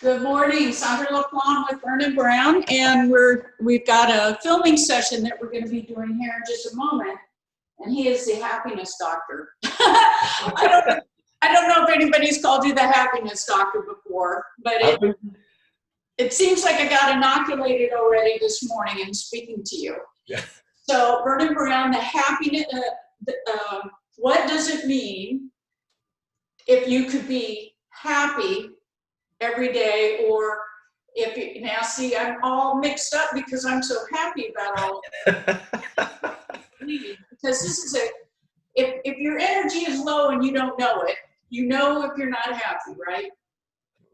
Good morning, Sandra.Voss.LaFlamme with Vernon Brown, and we've got a filming session that we're going to be doing here in just a moment. And he is the happiness doctor. I don't know if anybody's called you the happiness doctor before, but it seems like I got inoculated already this morning in speaking to you. Yeah. So Vernon Brown, the happiness. What does it mean if you could be happy every day, or if you, now see, I'm all mixed up because I'm so happy about all because this is if your energy is low and you don't know it, you know if you're not happy, right?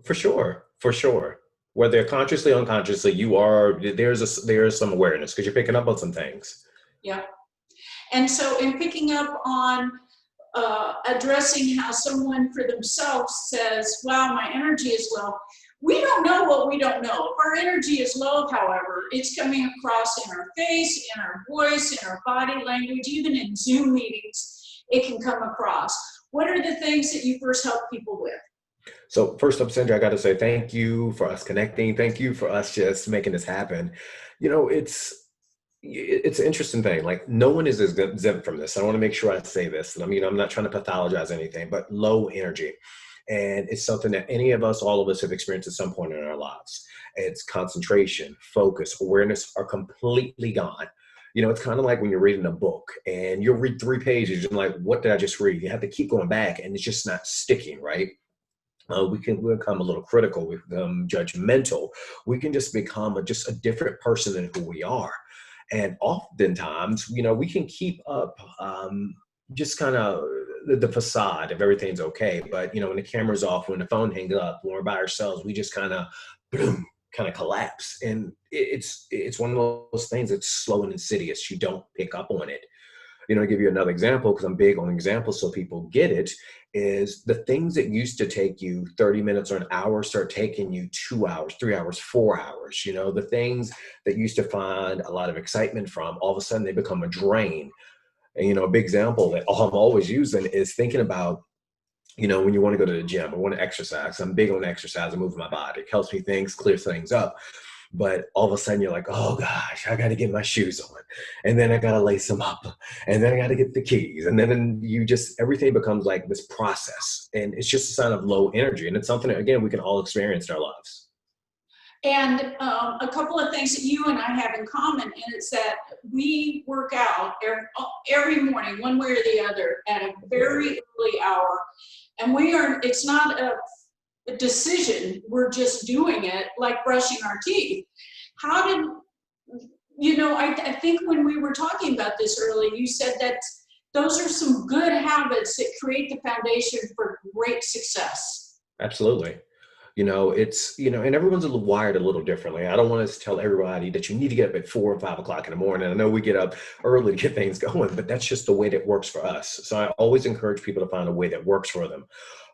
For sure, for sure. Whether consciously or unconsciously, there's some awareness because you're picking up on some things. Yeah. And so in picking up on addressing how someone for themselves says, wow, my energy is low. We don't know what we don't know. If our energy is low, however, it's coming across in our face, in our voice, in our body language, even in Zoom meetings, it can come across. What are the things that you first help people with? So first up, Sandra, I got to say thank you for us connecting. Thank you for us just making this happen. You know, it's an interesting thing. Like, no one is exempt from this. I want to make sure I say this. I mean, I'm not trying to pathologize anything, but low energy. And it's something that all of us have experienced at some point in our lives. It's concentration, focus, awareness are completely gone. You know, it's kind of like when you're reading a book and you'll read 3 pages and like, what did I just read? You have to keep going back and it's just not sticking, right? We can become a little critical, we become judgmental. We can just become just a different person than who we are. And oftentimes, you know, we can keep up just kind of the facade of everything's okay. But, you know, when the camera's off, when the phone hangs up, when we're by ourselves, we just kind of boom, kind of collapse. And it's one of those things that's slow and insidious. You don't pick up on it. You know, to give you another example, because I'm big on examples so people get it, is the things that used to take you 30 minutes or an hour start taking you 2 hours, 3 hours, 4 hours. You know, the things that used to find a lot of excitement from, all of a sudden they become a drain. And, you know, a big example that I'm always using is thinking about, you know, when you want to go to the gym or want to exercise. I'm big on exercise and moving my body. It helps me clear things up. But all of a sudden you're like, oh gosh, I got to get my shoes on. And then I got to lace them up. And then I got to get the keys. And then everything becomes like this process. And it's just a sign of low energy. And it's something that, again, we can all experience in our lives. And a couple of things that you and I have in common, and it's that we work out every morning, one way or the other, at a very early hour. And it's not a decision, we're just doing it like brushing our teeth. How did, you know, I think when we were talking about this earlier, you said that those are some good habits that create the foundation for great success. Absolutely. You know, and everyone's wired a little differently. I don't want to tell everybody that you need to get up at 4 or 5 o'clock in the morning. I know we get up early to get things going, but that's just the way that works for us. So I always encourage people to find a way that works for them.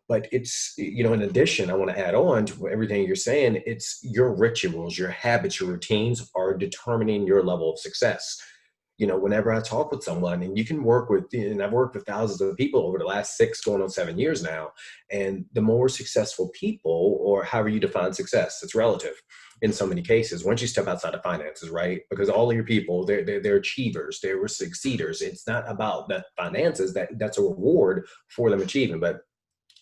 But it's, you know, in addition, I want to add on to everything you're saying, it's your rituals, your habits, your routines are determining your level of success. You know, whenever I talk with someone, and I've worked with thousands of people over the last 6 going on 7 years now, and the more successful people, or however you define success, it's relative in so many cases, once you step outside of finances, right? Because all of your people, they're achievers, they're succeeders. It's not about the finances, that's a reward for them achieving, but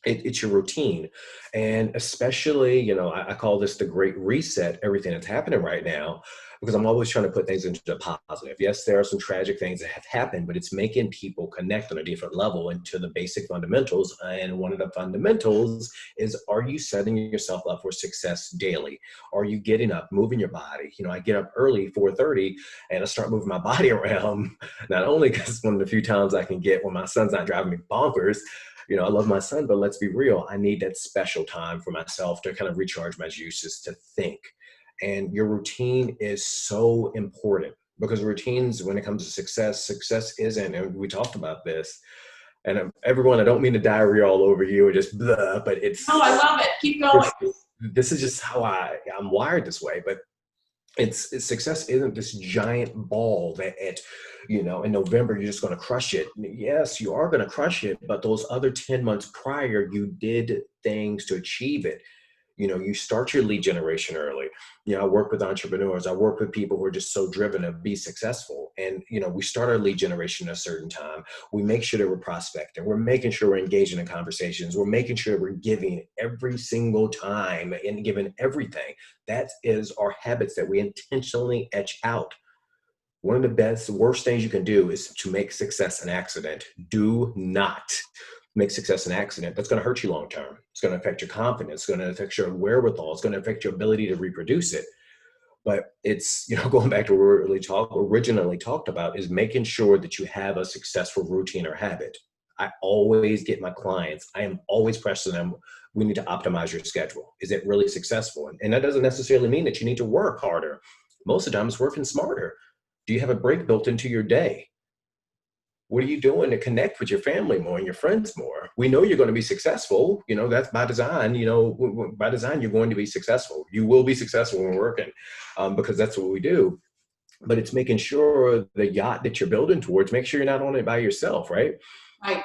it's your routine. And especially, you know, I call this the great reset, everything that's happening right now, because I'm always trying to put things into the positive. Yes, there are some tragic things that have happened, but it's making people connect on a different level into the basic fundamentals. And one of the fundamentals is, are you setting yourself up for success daily? Are you getting up, moving your body? You know, I get up early, 4:30, and I start moving my body around, not only because it's one of the few times I can get when my son's not driving me bonkers. You know, I love my son, but let's be real. I need that special time for myself to kind of recharge my juices, to think. And your routine is so important, because routines, when it comes to success isn't, and we talked about this, and everyone, I don't mean to diarrhea all over you or just blah, but it's. Oh, I love it. Keep going. This is just how I'm wired this way, but success isn't this giant ball that you know, in November, you're just going to crush it. Yes, you are going to crush it, but those other 10 months prior, you did things to achieve it. You start your lead generation early. I work with entrepreneurs. I work with people who are just so driven to be successful. And, we start our lead generation at a certain time. We make sure that we're prospecting. We're making sure we're engaging in conversations. We're making sure we're giving every single time and giving everything. That is our habits that we intentionally etch out. One of the worst things you can do is to make success an accident. Do not make success an accident. That's going to hurt you long term. It's going to affect your confidence. It's going to affect your wherewithal. It's going to affect your ability to reproduce it. But it's, going back to what we originally talked about, is making sure that you have a successful routine or habit. I always get my clients, I am always pressing them, we need to optimize your schedule. Is it really successful? And that doesn't necessarily mean that you need to work harder. Most of the time it's working smarter. Do you have a break built into your day? What are you doing to connect with your family more and your friends more? We know you're going to be successful. That's by design. By design, you're going to be successful. You will be successful when working, because that's what we do. But it's making sure the yacht that you're building towards, make sure you're not on it by yourself, right? Right.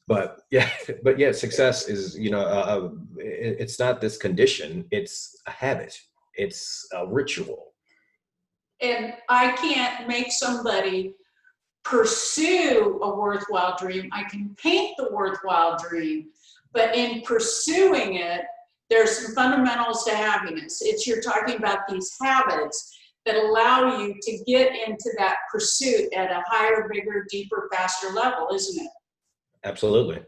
But yeah, success is, it's not this condition. It's a habit. It's a ritual. And I can't make somebody pursue a worthwhile dream. I can paint the worthwhile dream, but in pursuing it, there's some fundamentals to happiness. You're talking about these habits that allow you to get into that pursuit at a higher, bigger, deeper, faster level, isn't it? Absolutely.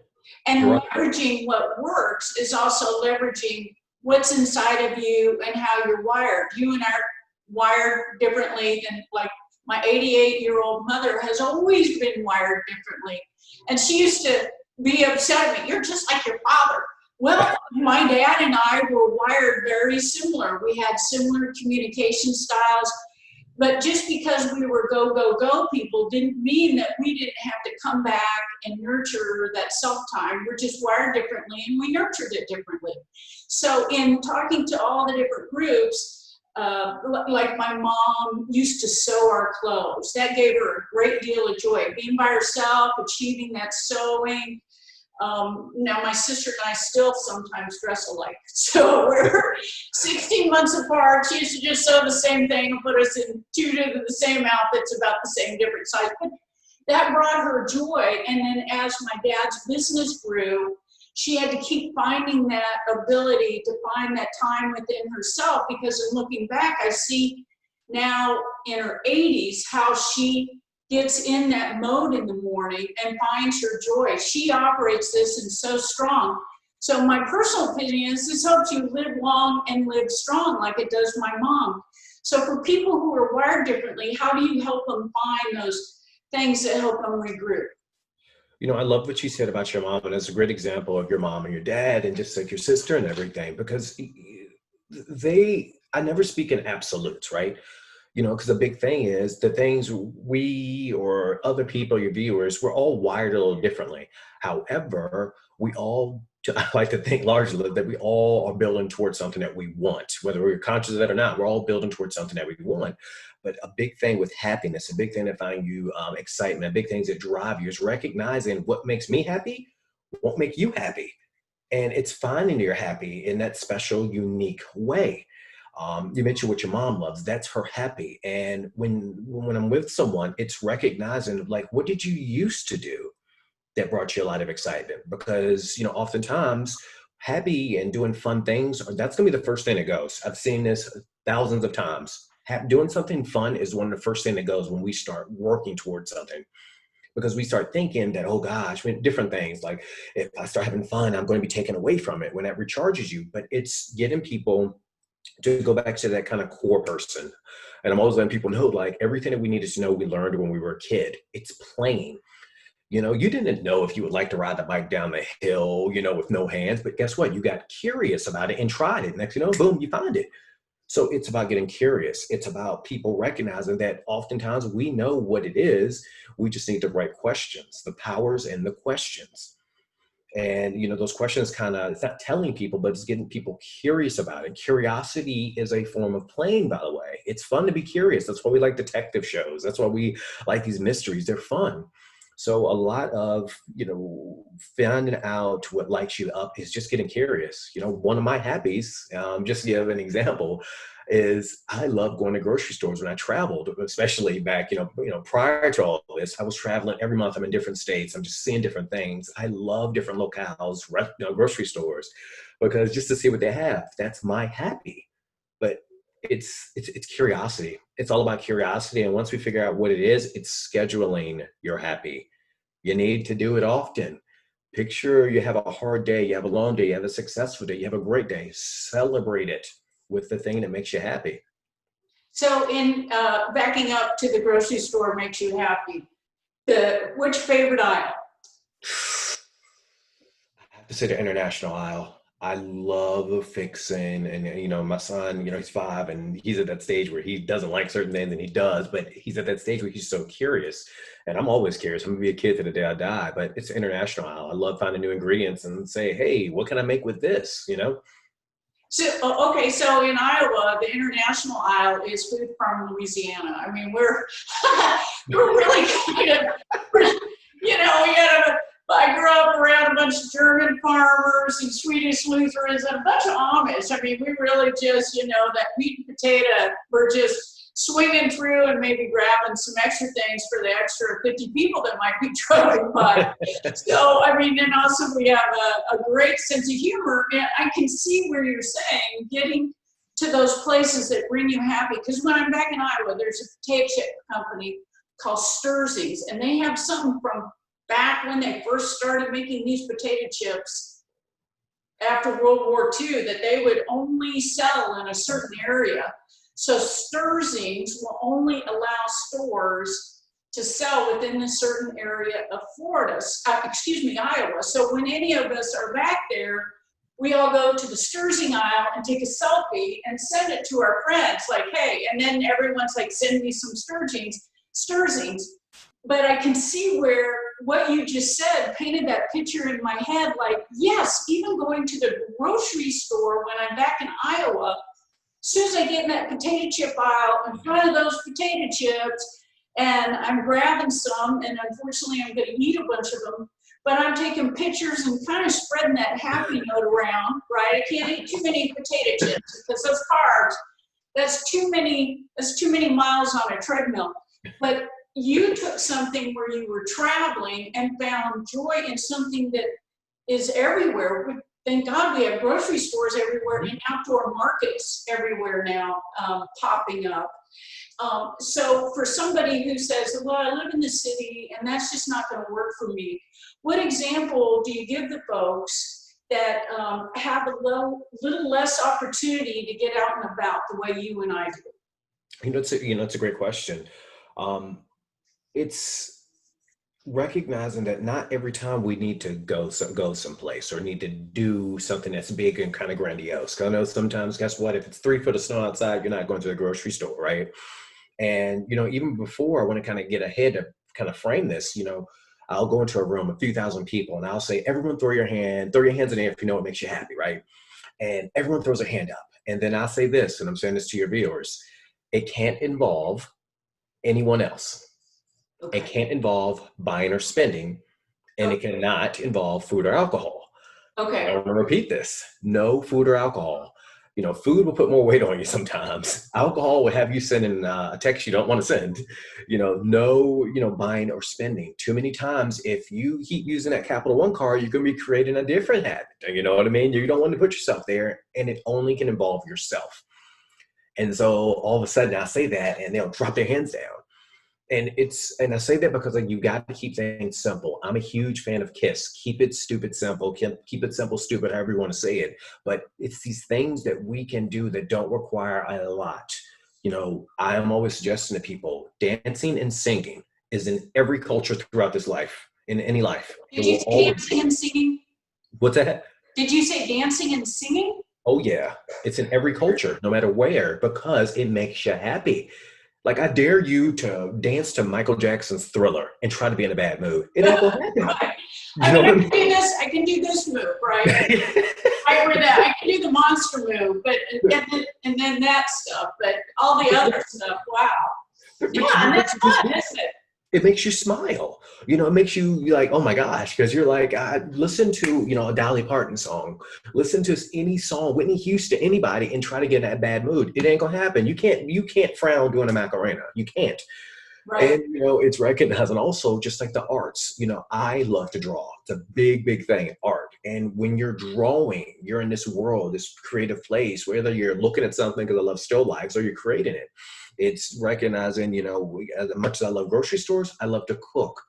And leveraging what works is also leveraging what's inside of you and how you're wired. You and I are wired differently than, like, my 88-year-old mother has always been wired differently. And she used to be upset at me. You're just like your father. Well, my dad and I were wired very similar. We had similar communication styles. But just because we were go, go, go people didn't mean that we didn't have to come back and nurture that self-time. We're just wired differently, and we nurtured it differently. So in talking to all the different groups, like my mom used to sew our clothes. That gave her a great deal of joy. Being by herself, achieving that sewing. Now my sister and I still sometimes dress alike. So we're 16 months apart. She used to just sew the same thing and put us in two of the same outfits about the same different size. But that brought her joy. And then as my dad's business grew, she had to keep finding that ability to find that time within herself, because in looking back, I see now in her 80s how she gets in that mode in the morning and finds her joy. She operates this and so strong. So my personal opinion is this helps you live long and live strong, like it does my mom. So for people who are wired differently, how do you help them find those things that help them regroup? I love what you said about your mom, and it's a great example of your mom and your dad and just like your sister and everything, because I never speak in absolutes, right? Because the big thing is the things we or other people, your viewers, we're all wired a little differently. However, I like to think largely that we all are building towards something that we want, whether we're conscious of that or not. We're all building towards something that we want. But a big thing with happiness, a big thing that find you excitement, big things that drive you is recognizing what makes me happy won't make you happy. And it's finding you're happy in that special, unique way. You mentioned what your mom loves. That's her happy. And when I'm with someone, it's recognizing, like, what did you used to do that brought you a lot of excitement? Because, oftentimes happy and doing fun things, that's going to be the first thing that goes. I've seen this thousands of times. Doing something fun is one of the first thing that goes when we start working towards something. Because we start thinking that, oh gosh, different things, like if I start having fun, I'm going to be taken away from it, when that recharges you. But it's getting people to go back to that kind of core person. And I'm always letting people know, like, everything that we needed to know, we learned when we were a kid. It's playing. You didn't know if you would like to ride the bike down the hill, with no hands, but guess what? You got curious about it and tried it. Next, boom, you find it. So it's about getting curious. It's about people recognizing that oftentimes we know what it is. We just need the right questions, the powers and the questions. And, those questions it's not telling people, but it's getting people curious about it. Curiosity is a form of playing, by the way. It's fun to be curious. That's why we like detective shows. That's why we like these mysteries. They're fun. So a lot of, finding out what lights you up is just getting curious. One of my happies, just to give an example, is I love going to grocery stores when I traveled, especially back, prior to all this. I was traveling every month. I'm in different states. I'm just seeing different things. I love different locales, grocery stores, because just to see what they have, that's my happy. But it's curiosity. It's all about curiosity. And once we figure out what it is, it's scheduling your happy. You need to do it often. Picture you have a hard day, you have a long day, you have a successful day, you have a great day. Celebrate it with the thing that makes you happy. So in backing up to the grocery store makes you happy. Which favorite aisle? I have to say the international aisle. I love fixing, and my son, he's 5, and he's at that stage where he doesn't like certain things, and he does, but he's at that stage where he's so curious, and I'm always curious. I'm gonna be a kid to the day I die, but it's the international aisle. I love finding new ingredients and say, hey, what can I make with this? So, okay, so in Iowa, the international aisle is food from Louisiana. I mean, we're we're really kind of, I grew up around a bunch of German farmers and Swedish Lutherans and a bunch of Amish. I mean, we really just, that meat and potato, we're just swinging through and maybe grabbing some extra things for the extra 50 people that might be driving by. So, I mean, and also we have a great sense of humor. And I can see where you're saying getting to those places that bring you happy. Because when I'm back in Iowa, there's a potato chip company called Sturzy's, and they have something from back when they first started making these potato chips after World War II that they would only sell in a certain area. So Sturzy's will only allow stores to sell within a certain area of Iowa. So when any of us are back there, we all go to the Sturzing aisle and take a selfie and send it to our friends like, hey, and then everyone's like, send me some Sturzings. But I can see where what you just said painted that picture in my head, like, yes, even going to the grocery store when I'm back in Iowa, as soon as I get in that potato chip aisle in front of those potato chips, and I'm grabbing some, and unfortunately I'm gonna eat a bunch of them, but I'm taking pictures and kind of spreading that happy note around, right? I can't eat too many potato chips because those carbs, that's too many miles on a treadmill. But you took something where you were traveling and found joy in something that is everywhere. Thank God we have grocery stores everywhere and outdoor markets everywhere now popping up. So for somebody who says, well, I live in the city and that's just not going to work for me, what example do you give the folks that have a little less opportunity to get out and about the way you and I do? It's a great question. It's recognizing that not every time we need to go someplace or need to do something that's big and kind of grandiose. 'Cause I know sometimes, guess what? If it's 3 foot of snow outside, you're not going to the grocery store, right? And even before, I want to kind of get ahead to kind of frame this. I'll go into a room, a few thousand people, and I'll say, everyone throw your hands in the air if you know what makes you happy, right? And everyone throws their hand up. And then I'll say this, and I'm saying this to your viewers, it can't involve anyone else. Okay. It can't involve buying or spending, and it cannot involve food or alcohol. Okay. I want to repeat this. No food or alcohol. Food will put more weight on you sometimes. Alcohol will have you sending a text you don't want to send. No, buying or spending. Too many times, if you keep using that Capital One card, you're going to be creating a different habit. You know what I mean? You don't want to put yourself there, and it only can involve yourself. And so all of a sudden I say that, and they'll drop their hands down. And I say that because you got to keep things simple. I'm a huge fan of KISS. Keep it stupid simple. Keep it simple, stupid, however you want to say it. But it's these things that we can do that don't require a lot. I am always suggesting to people, dancing and singing is in every culture throughout this life, in any life. Did you say dancing and singing? What's that? Did you say dancing and singing? Oh yeah, it's in every culture, no matter where, because it makes you happy. Like, I dare you to dance to Michael Jackson's Thriller and try to be in a bad mood. It ain't gonna happen. Right. I can do this move, right? I can do the monster move, but and then that stuff, but all the other stuff, wow. Yeah, and that's fun, isn't it? It makes you smile. It makes you be like, oh my gosh, because you're like, listen to, a Dolly Parton song, listen to any song, Whitney Houston, anybody, and try to get in that bad mood. It ain't gonna happen. You can't frown doing a Macarena. You can't. Right. And it's recognized. And also just like the arts, I love to draw. It's a big, big thing, art. And when you're drawing, you're in this world, this creative place, whether you're looking at something because I love still lifes or you're creating it. It's recognizing, as much as I love grocery stores, I love to cook.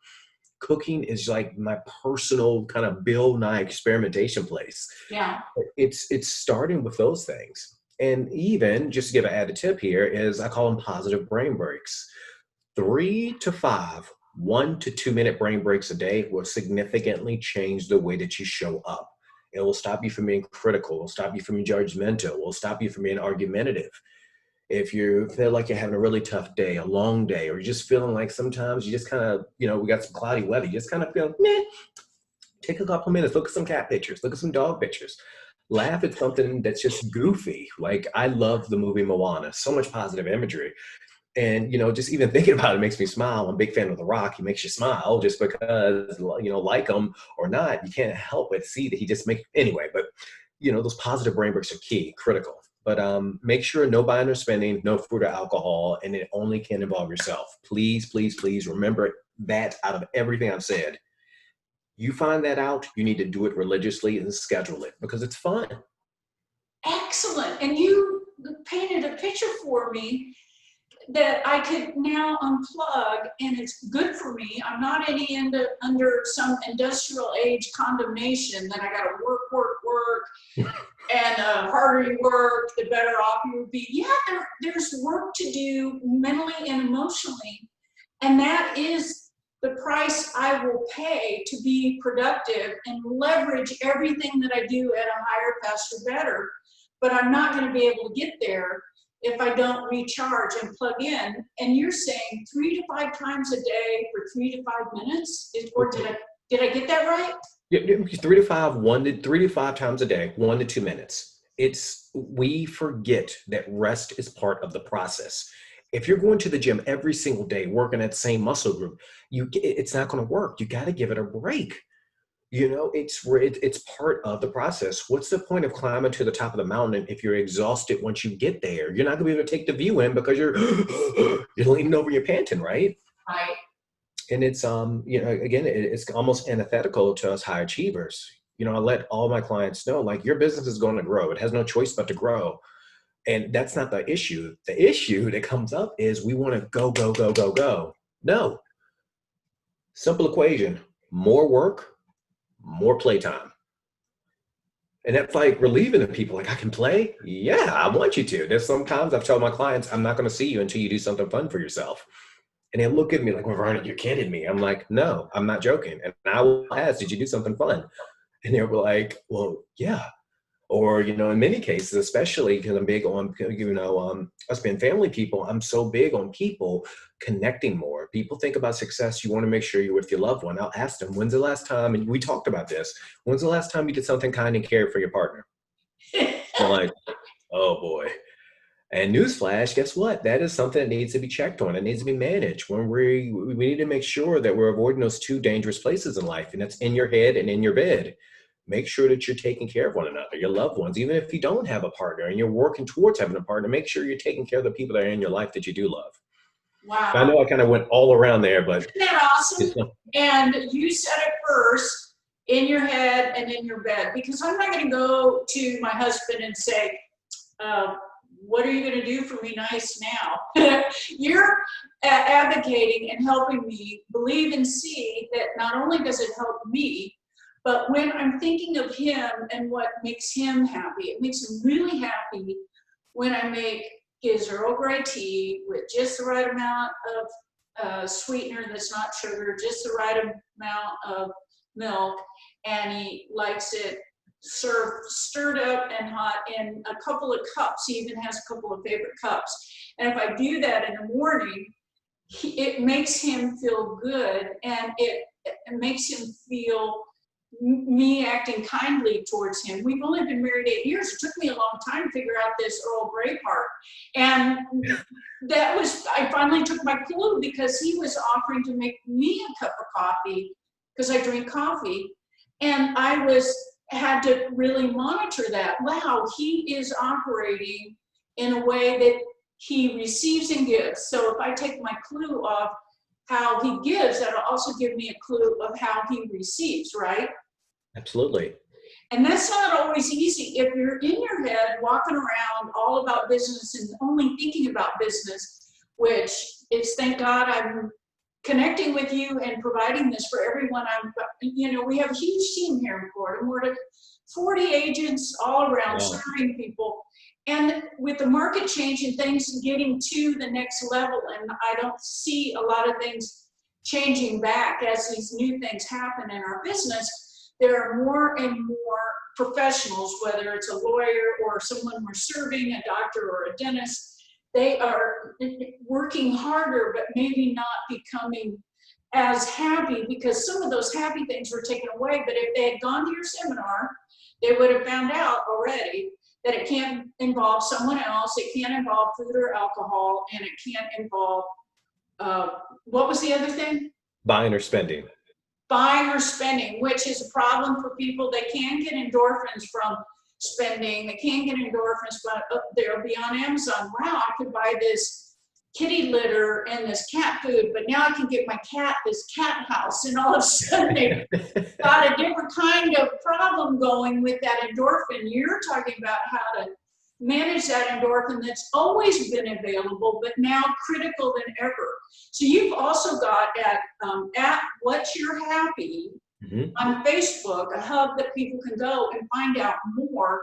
Cooking is like my personal kind of Bill Nye experimentation place. Yeah. It's starting with those things. And even just to give an added tip here is I call them positive brain breaks. 3 to 5 1 to 2 minute brain breaks a day will significantly change the way that you show up. It will stop you from being critical. It will stop you from being judgmental. It will stop you from being argumentative. If you feel like you're having a really tough day, a long day, or you're just feeling like sometimes you just kind of, we got some cloudy weather, you just kind of feel, meh, take a couple minutes, look at some cat pictures, look at some dog pictures, laugh at something that's just goofy. Like I love the movie Moana, so much positive imagery. And, just even thinking about it makes me smile. I'm a big fan of The Rock. He makes you smile just because, like him or not, you can't help but see that he just makes, anyway, but, those positive brain breaks are key, critical. But make sure no buying or spending, no food or alcohol, and it only can involve yourself. Please, please, please remember that out of everything I've said. You find that out, you need to do it religiously and schedule it because it's fun. Excellent. And you painted a picture for me that I could now unplug, and it's good for me. I'm not under some industrial age condemnation that I got to work, and the harder you work, the better off you will be. Yeah, there's work to do mentally and emotionally, and that is the price I will pay to be productive and leverage everything that I do at a higher, faster, better. But I'm not going to be able to get there if I don't recharge and plug in. And you're saying 3 to 5 times a day for 3 to 5 minutes? Or did I get that right? Yeah, 3 to 5 times a day, 1 to 2 minutes. We forget that rest is part of the process. If you're going to the gym every single day, working that same muscle group, it's not going to work. You got to give it a break. It's part of the process. What's the point of climbing to the top of the mountain if you're exhausted once you get there? You're not gonna be able to take the view in because you're you're leaning over, you're panting, right? Right. And it's again, it's almost antithetical to us high achievers. I let all my clients know, like, your business is going to grow. It has no choice but to grow. And that's not the issue. The issue that comes up is we want to go, go, go, go, go. No. Simple equation: more work, more playtime. And that's like relieving the people. Like, I can play? Yeah, I want you to. There's sometimes I've told my clients, I'm not going to see you until you do something fun for yourself. And they look at me like, well, Vernon, you're kidding me. I'm like, no, I'm not joking. And I will ask, did you do something fun? And they were like, well, yeah. Or, in many cases, especially because I'm big on, us being family people, I'm so big on people connecting more. People think about success. You want to make sure you're with your loved one. I'll ask them, when's the last time, and we talked about this, when's the last time you did something kind and cared for your partner? They're like, oh boy. And newsflash, guess what? That is something that needs to be checked on. It needs to be managed. When we need to make sure that we're avoiding those two dangerous places in life, and that's in your head and in your bed. Make sure that you're taking care of one another, your loved ones. Even if you don't have a partner and you're working towards having a partner, make sure you're taking care of the people that are in your life that you do love. Wow. I know I kind of went all around there, but isn't that awesome? And you said it first, in your head and in your bed, because I'm not going to go to my husband and say, what are you going to do for me nice now? You're advocating and helping me believe and see that not only does it help me, but when I'm thinking of him and what makes him happy, it makes him really happy when I make his Earl Grey tea with just the right amount of sweetener that's not sugar, just the right amount of milk, and he likes it served stirred up and hot in a couple of cups. He even has a couple of favorite cups. And if I do that in the morning, it makes him feel good, and it makes him feel me acting kindly towards him. We've only been married 8 years. It took me a long time to figure out this Earl Grey part. And I finally took my clue because he was offering to make me a cup of coffee because I drink coffee. And had to really monitor that. Wow, he is operating in a way that he receives and gives. So if I take my clue off how he gives, that'll also give me a clue of how he receives, right? Absolutely. And that's not always easy. If you're in your head walking around all about business and only thinking about business, which is, thank God I'm connecting with you and providing this for everyone. We have a huge team here in Florida. We're 40 agents all around serving people. And with the market change and things getting to the next level, and I don't see a lot of things changing back as these new things happen in our business, there are more and more professionals, whether it's a lawyer or someone we're serving, a doctor or a dentist, they are working harder, but maybe not becoming as happy because some of those happy things were taken away. But if they had gone to your seminar, they would have found out already that it can't involve someone else, it can't involve food or alcohol, and it can't involve, what was the other thing? Buying or spending. Buying or spending, which is a problem for people. They can get endorphins from spending. They can get endorphins, but they'll be on Amazon. Wow, I could buy this kitty litter and this cat food, but now I can get my cat this cat house, and all of a sudden they've got a different kind of problem going with that endorphin. You're talking about how to manage that endorphin that's always been available, but now critical than ever. So you've also got at What's Your Happy on Facebook, a hub that people can go and find out more,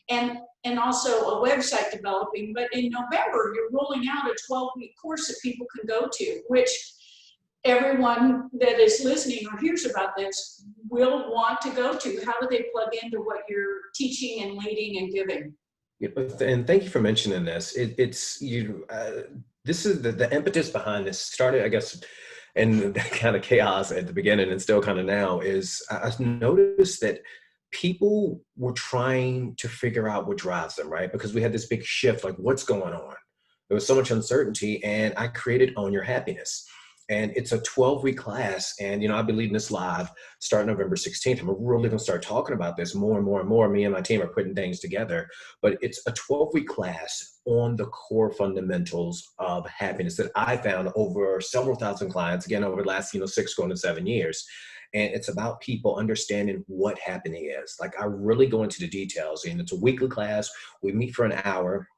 and also a website developing. But in November, you're rolling out a 12-week course that people can go to, which everyone that is listening or hears about this will want to go to. How do they plug into what you're teaching and leading and giving? And thank you for mentioning this. This is the impetus behind this started, I guess, and that kind of chaos at the beginning and still kind of now is I noticed that people were trying to figure out what drives them, right? Because we had this big shift, like what's going on? There was so much uncertainty, and I created Own Your Happiness. And it's a 12-week class. And, I'll be leading this live starting November 16th. I'm really going to start talking about this more and more and more. Me and my team are putting things together. But it's a 12-week class on the core fundamentals of happiness that I found over several thousand clients, again, over the last, 6 going to 7 years. And it's about people understanding what happening is. Like, I really go into the details. And it's a weekly class. We meet for an hour.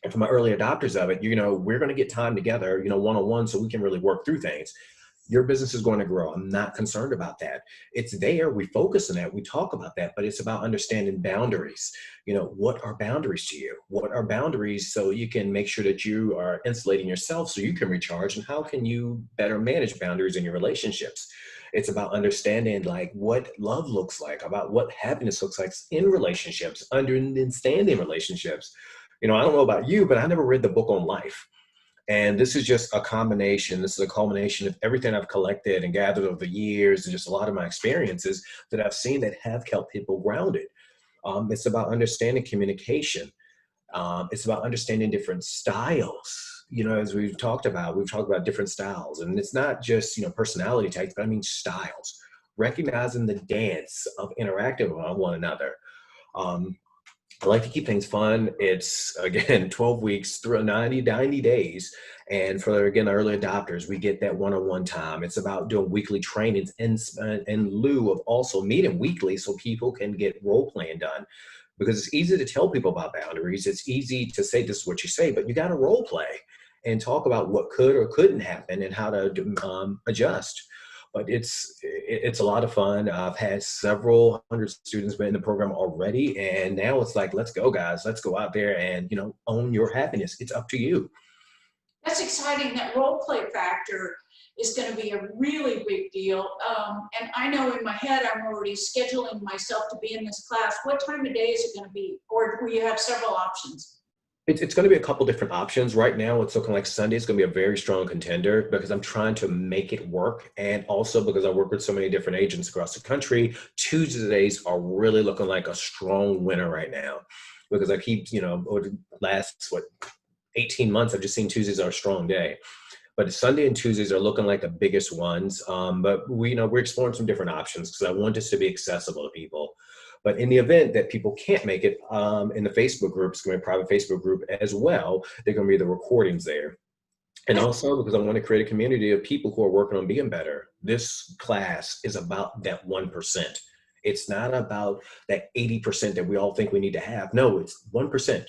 And for my early adopters of it, we're going to get time together, one-on-one, so we can really work through things. Your business is going to grow. I'm not concerned about that. It's there. We focus on that. We talk about that, but it's about understanding boundaries. What are boundaries to you? What are boundaries so you can make sure that you are insulating yourself so you can recharge? And how can you better manage boundaries in your relationships? It's about understanding like what love looks like, about what happiness looks like in relationships, understanding relationships. I don't know about you, but I never read the book on life. And this is just a combination. This is a culmination of everything I've collected and gathered over the years and just a lot of my experiences that I've seen that have kept people grounded. It's about understanding communication. It's about understanding different styles. As we've talked about different styles. And it's not just, personality types, but I mean styles. Recognizing the dance of interacting with one another. I like to keep things fun. It's, again, 12 weeks through 90 days. And for, again, early adopters, we get that one-on-one time. It's about doing weekly trainings in lieu of also meeting weekly so people can get role playing done. Because it's easy to tell people about boundaries. It's easy to say this is what you say, but you got to role play and talk about what could or couldn't happen and how to adjust. But it's a lot of fun. I've had several hundred students in the program already. And now it's like, let's go, guys. Let's go out there and, own your happiness. It's up to you. That's exciting. That role play factor is going to be a really big deal. And I know in my head, I'm already scheduling myself to be in this class. What time of day is it going to be? Or will you have several options? It's going to be a couple different options. Right now, it's looking like Sunday is going to be a very strong contender because I'm trying to make it work. And also because I work with so many different agents across the country, Tuesdays are really looking like a strong winner right now. Because I keep, over the last, 18 months, I've just seen Tuesdays are a strong day. But Sunday and Tuesdays are looking like the biggest ones. But we're exploring some different options because I want this to be accessible to people. But in the event that people can't make it, in the Facebook group, it's going to be a private Facebook group as well. They're going to be the recordings there. And also because I want to create a community of people who are working on being better. This class is about that 1%. It's not about that 80% that we all think we need to have. No, it's 1%.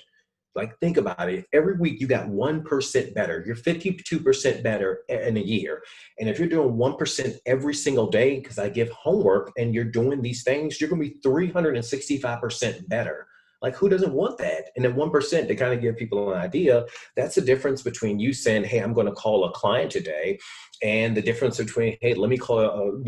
Like, think about it. If every week you got 1% better, you're 52% better in a year. And if you're doing 1% every single day, because I give homework and you're doing these things, you're going to be 365% better. Like, who doesn't want that? And then 1%, to kind of give people an idea, that's the difference between you saying, hey, I'm going to call a client today, and the difference between, hey, let me call,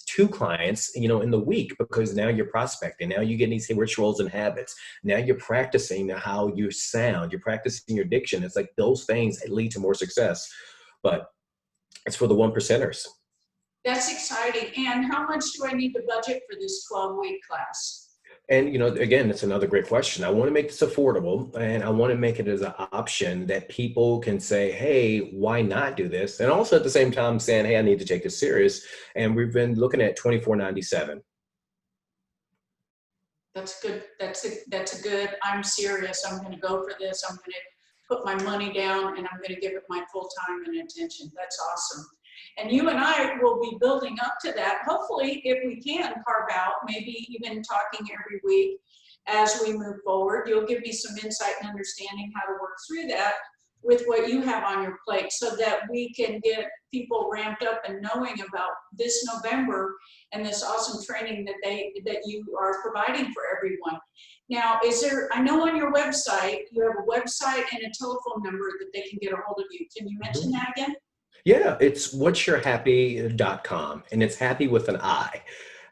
two clients, in the week, because now you're prospecting. Now you're getting these rituals and habits. Now you're practicing how you sound. You're practicing your diction. It's like those things lead to more success. But it's for the one percenters. That's exciting. And how much do I need to budget for this 12-week class? And, again, it's another great question. I want to make this affordable, and I want to make it as an option that people can say, hey, why not do this? And also at the same time saying, hey, I need to take this serious. And we've been looking at $24.97. That's good. That's a good, I'm serious. I'm going to go for this. I'm going to put my money down and I'm going to give it my full time and attention. That's awesome. And you and I will be building up to that. Hopefully, if we can carve out, maybe even talking every week as we move forward, you'll give me some insight and understanding how to work through that with what you have on your plate so that we can get people ramped up and knowing about this November and this awesome training that you are providing for everyone. Now, I know on your website, you have a website and a telephone number that they can get a hold of you. Can you mention that again? Yeah, it's whatsyourhappy.com, and it's happy with an I.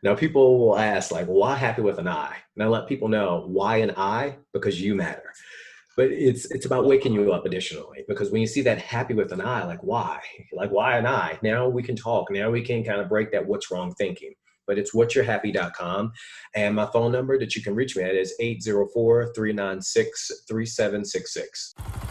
Now, people will ask, like, why happy with an I? And I let people know why an I, because you matter. But it's about waking you up additionally, because when you see that happy with an I, like, why? Like, why an I? Now we can talk. Now we can kind of break that what's wrong thinking. But it's whatsyourhappy.com. And my phone number that you can reach me at is 804-396-3766.